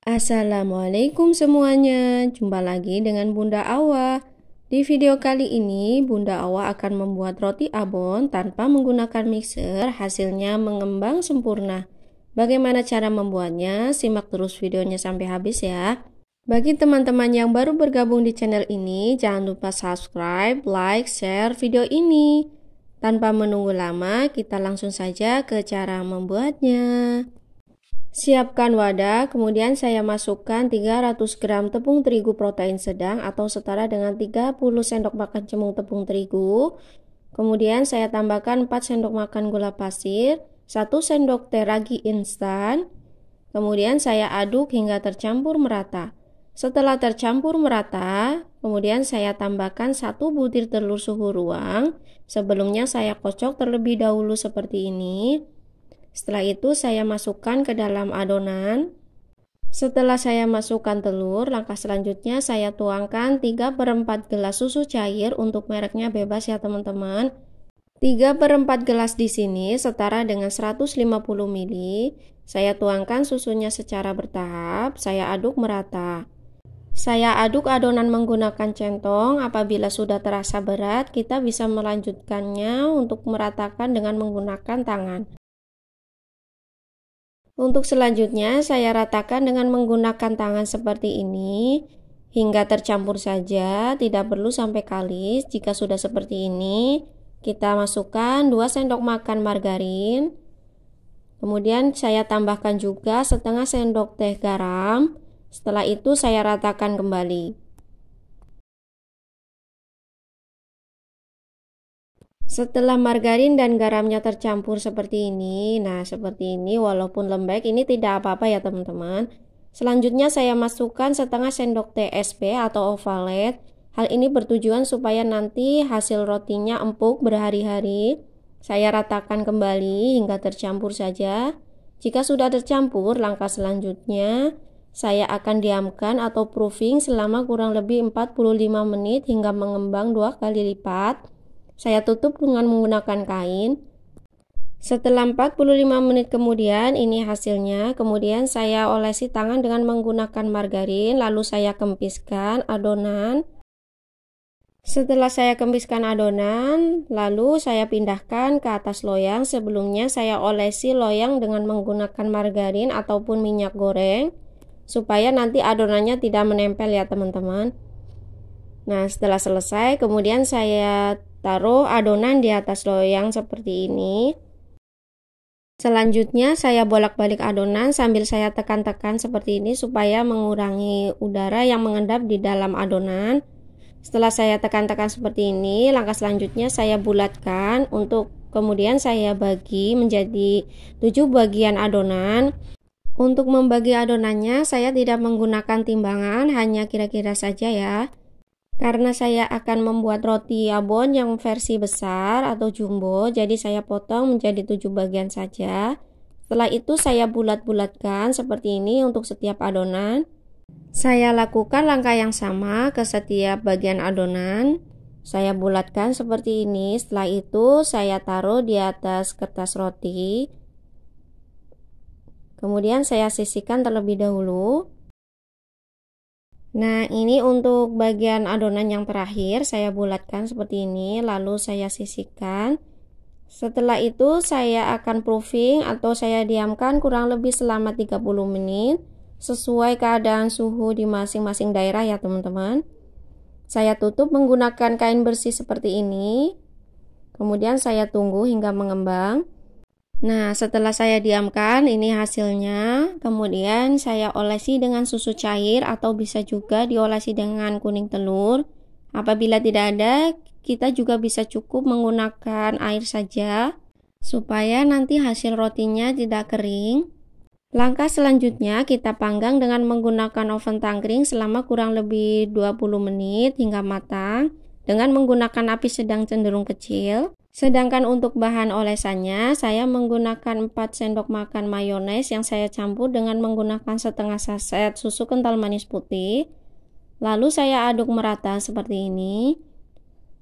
Assalamualaikum semuanya, jumpa lagi dengan Bunda Awa. Di video kali ini, Bunda Awa akan membuat roti abon tanpa menggunakan mixer, hasilnya mengembang sempurna. Bagaimana cara membuatnya? Simak terus videonya sampai habis ya. Bagi teman-teman yang baru bergabung di channel ini, jangan lupa subscribe, like, share video ini. Tanpa menunggu lama, kita langsung saja ke cara membuatnya. Siapkan wadah, kemudian saya masukkan 300 gram tepung terigu protein sedang atau setara dengan 30 sendok makan cemung tepung terigu. Kemudian saya tambahkan 4 sendok makan gula pasir, 1 sendok teh ragi instan. Kemudian saya aduk hingga tercampur merata. Setelah tercampur merata, kemudian saya tambahkan 1 butir telur suhu ruang. Sebelumnya saya kocok terlebih dahulu seperti ini. Setelah itu saya masukkan ke dalam adonan. Setelah saya masukkan telur, langkah selanjutnya saya tuangkan 3/4 gelas susu cair, untuk mereknya bebas ya teman-teman. 3/4 gelas di sini setara dengan 150 ml. Saya tuangkan susunya secara bertahap, saya aduk merata. Saya aduk adonan menggunakan centong. Apabila sudah terasa berat, kita bisa melanjutkannya untuk meratakan dengan menggunakan tangan. Untuk selanjutnya saya ratakan dengan menggunakan tangan seperti ini hingga tercampur saja, tidak perlu sampai kalis. Jika sudah seperti ini, kita masukkan 2 sendok makan margarin. Kemudian saya tambahkan juga setengah sendok teh garam. Setelah itu saya ratakan kembali. Setelah margarin dan garamnya tercampur seperti ini, seperti ini walaupun lembek, ini tidak apa-apa ya teman-teman. Selanjutnya saya masukkan setengah sendok teh SP atau ovalet. Hal ini bertujuan supaya nanti hasil rotinya empuk berhari-hari. Saya ratakan kembali hingga tercampur saja. Jika sudah tercampur, langkah selanjutnya saya akan diamkan atau proofing selama kurang lebih 45 menit hingga mengembang 2 kali lipat. Saya tutup dengan menggunakan kain. Setelah 45 menit kemudian, ini hasilnya. Kemudian saya olesi tangan dengan menggunakan margarin, lalu saya kempiskan adonan. Setelah saya kempiskan adonan, lalu saya pindahkan ke atas loyang. Sebelumnya saya olesi loyang dengan menggunakan margarin ataupun minyak goreng, supaya nanti adonannya tidak menempel ya teman-teman. Setelah selesai, kemudian saya taruh adonan di atas loyang seperti ini. Selanjutnya saya bolak-balik adonan sambil saya tekan-tekan seperti ini supaya mengurangi udara yang mengendap di dalam adonan. Setelah saya tekan-tekan seperti ini, langkah selanjutnya saya bulatkan untuk kemudian saya bagi menjadi 7 bagian adonan. Untuk membagi adonannya saya tidak menggunakan timbangan, hanya kira-kira saja ya. Karena saya akan membuat roti abon yang versi besar atau jumbo, jadi saya potong menjadi 7 bagian saja. Setelah itu saya bulat-bulatkan seperti ini untuk setiap adonan. Saya lakukan langkah yang sama ke setiap bagian adonan. Saya bulatkan seperti ini. Setelah itu saya taruh di atas kertas roti. Kemudian saya sisihkan terlebih dahulu. Ini untuk bagian adonan yang terakhir, saya bulatkan seperti ini, lalu saya sisihkan. Setelah itu saya akan proofing atau saya diamkan kurang lebih selama 30 menit, sesuai keadaan suhu di masing-masing daerah ya teman-teman. Saya tutup menggunakan kain bersih seperti ini, kemudian saya tunggu hingga mengembang. Setelah saya diamkan, ini hasilnya. Kemudian saya olesi dengan susu cair atau bisa juga diolesi dengan kuning telur. Apabila tidak ada, kita juga bisa cukup menggunakan air saja supaya nanti hasil rotinya tidak kering. Langkah selanjutnya kita panggang dengan menggunakan oven tangkring selama kurang lebih 20 menit hingga matang dengan menggunakan api sedang cenderung kecil. Sedangkan untuk bahan olesannya, saya menggunakan 4 sendok makan mayones yang saya campur dengan menggunakan setengah saset susu kental manis putih. Lalu saya aduk merata seperti ini.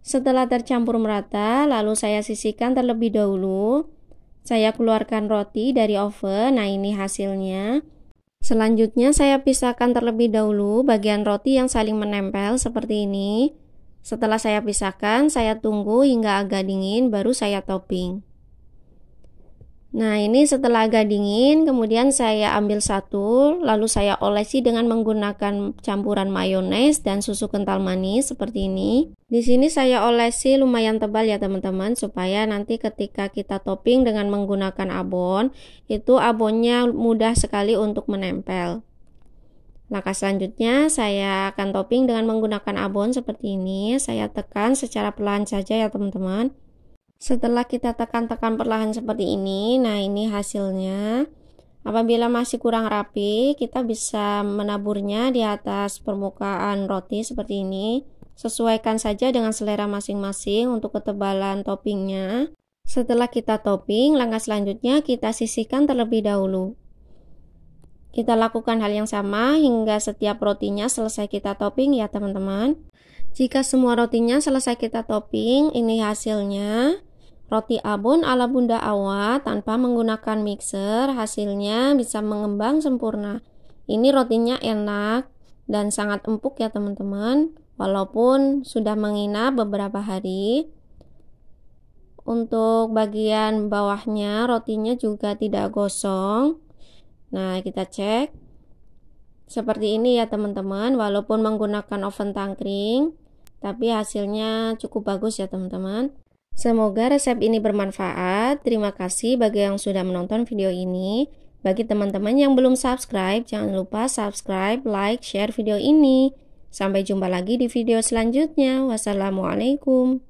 Setelah tercampur merata, lalu saya sisihkan terlebih dahulu. Saya keluarkan roti dari oven. Ini hasilnya. Selanjutnya saya pisahkan terlebih dahulu bagian roti yang saling menempel seperti ini. Setelah saya pisahkan, saya tunggu hingga agak dingin baru saya topping. Nah, ini setelah agak dingin, kemudian saya ambil satu, lalu saya olesi dengan menggunakan campuran mayones dan susu kental manis seperti ini. Di sini saya olesi lumayan tebal ya teman-teman, supaya nanti ketika kita topping dengan menggunakan abon, itu abonnya mudah sekali untuk menempel. Langkah selanjutnya saya akan topping dengan menggunakan abon seperti ini. Saya tekan secara perlahan saja ya teman-teman. Setelah kita tekan-tekan perlahan seperti ini, nah ini hasilnya. Apabila masih kurang rapi, kita bisa menaburnya di atas permukaan roti seperti ini. Sesuaikan saja dengan selera masing-masing untuk ketebalan toppingnya. Setelah kita topping, langkah selanjutnya kita sisihkan terlebih dahulu. Kita lakukan hal yang sama hingga setiap rotinya selesai kita topping ya teman-teman. Jika semua rotinya selesai kita topping, ini hasilnya. Roti abon ala Bunda Awa tanpa menggunakan mixer, hasilnya bisa mengembang sempurna. Ini rotinya enak dan sangat empuk ya teman-teman, walaupun sudah menginap beberapa hari. Untuk bagian bawahnya rotinya juga tidak gosong. Nah, kita cek. Seperti ini ya teman-teman, walaupun menggunakan oven tangkring, tapi hasilnya cukup bagus ya teman-teman. Semoga resep ini bermanfaat. Terima kasih bagi yang sudah menonton video ini. Bagi teman-teman yang belum subscribe, jangan lupa subscribe, like, share video ini. Sampai jumpa lagi di video selanjutnya. Wassalamualaikum.